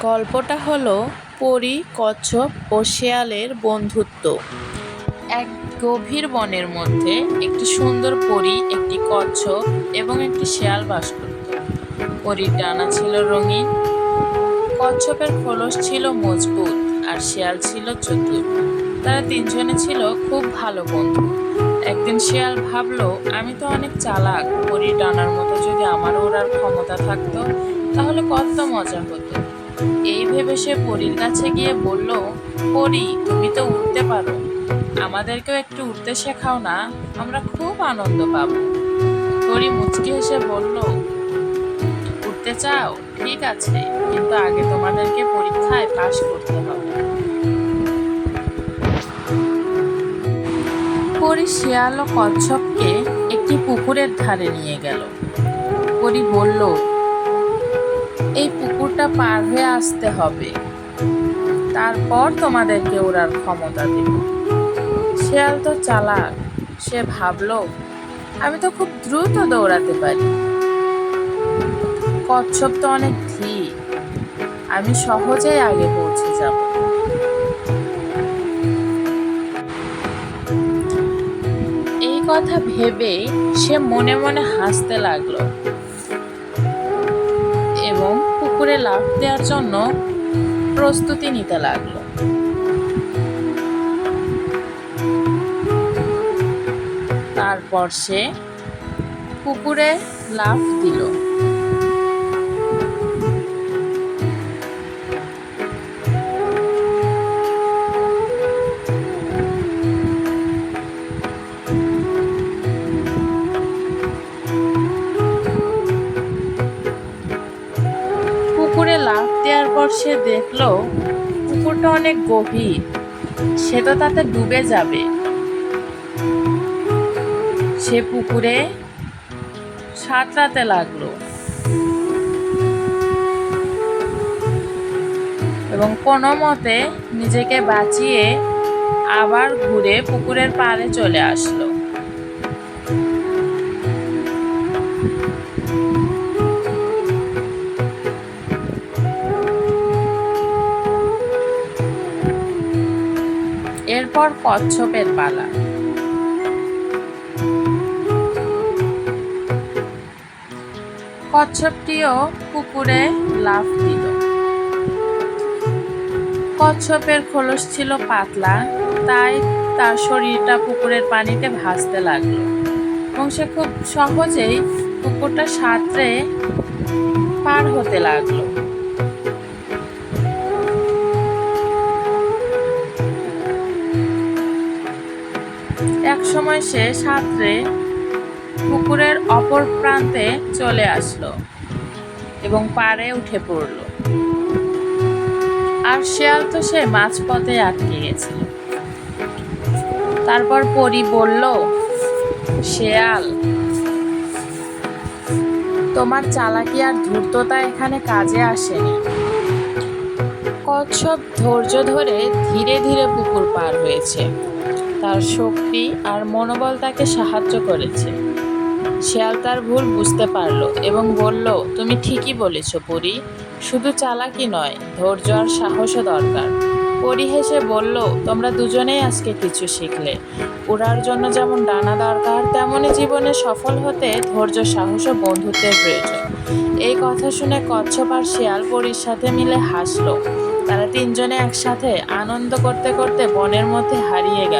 গল্পটা হলো পরী, কচ্ছপ ও শেয়ালের বন্ধুত্ব। এক গভীর বনের মধ্যে একটি সুন্দর পরী, একটি কচ্ছপ এবং একটি শেয়াল বাস করত। পরীর ডানা ছিল রঙিন, কচ্ছপের খোলস ছিল মজবুত আর শেয়াল ছিল চতুর। তারা তিনজনে ছিল খুব ভালো বন্ধু। একদিন শেয়াল ভাবলো, আমি তো অনেক চালাক, পরীর ডানার মতো যদি আমার ওড়ার ক্ষমতা থাকতো তাহলে কত মজা হতো। এই ভেবে সে পরীর কাছে গিয়ে বলল, পরী, তুমি তো উড়তে পারো, আমাদেরকেও একটু উড়তে শেখাও না, আমরা খুব আনন্দ পাবো। পরী মুচকি হেসে বলল, উড়তে চাও? ঠিক আছে, কিন্তু আগে তোমাদেরকে পরীক্ষায় পাশ করতে হবে। পরী শিয়াল ও কচ্ছপকে একটি পুকুরের ধারে নিয়ে গেল। পরী বলল, এই পুকুরটা পার হয়ে আসতে হবে, তারপর তোমাদেরকে ওড়ার ক্ষমতা দেব। শেয়াল তো চালাক, সে ভাবলো, আমি তো খুব দ্রুত দৌড়াতে পারি। কচ্ছপ তো অনেক ধীর, আমি সহজেই আগে পৌঁছে যাব। এই কথা ভেবে সে মনে মনে হাসতে লাগলো এবং পুকুরে লাফ দেওয়ার জন্য প্রস্তুতি নিতে লাগলো। তারপর সে পুকুরে লাফ দিল। পুকুরে লাফ দেওয়ার পর সে দেখলো পুকুরটা অনেক গভীর, সে তো তাতে ডুবে যাবে। সে পুকুরে সাঁতরাতে লাগলো এবং কোনো মতে নিজেকে বাঁচিয়ে আবার ঘুরে পুকুরের পাড়ে চলে আসলো। এরপর কচ্ছপের পালা। কচ্ছপটিও পুকুরে লাফ দিল। কচ্ছপের খোলস ছিল পাতলা, তাই তার শরীরটা পুকুরের পানিতে ভাসতে লাগলো এবং সে খুব সহজেই পুকুরটা সাঁতরে পার হতে লাগলো। এক সময় সে সাঁতরে পুকুরের অপর প্রান্তে চলে আসলো এবং পাড়ে উঠে পড়ল। আর শেয়াল তো সে মাঝপথে আটকে গেছিল। তারপর পরী বলল, শেয়াল, তোমার চালাকি আর ধূর্ততা এখানে কাজে আসেনি। কচ্ছপ ধৈর্য ধরে ধীরে ধীরে পুকুর পার হয়েছে, তার শক্তি আর মনোবল তাকে সাহায্য করেছে। শেয়াল তার ভুল বুঝতে পারল এবং বলল, তুমি ঠিকই বলেছ পরী, শুধু চালাকি নয়, ধৈর্য আর সাহসও দরকার। পরী হেসে বলল, তোমরা দুজনেই আজকে কিছু শিখলে। উড়ার জন্য যেমন ডানা দরকার, তেমনি জীবনে সফল হতে ধৈর্য, সাহস ও বন্ধুত্বের প্রয়োজন। এই কথা শুনে কচ্ছপ আর শেয়াল পরীর সাথে মিলে হাসলো। তারা তিনজনে একসাথে আনন্দ করতে করতে বনের মধ্যে হারিয়ে গেল।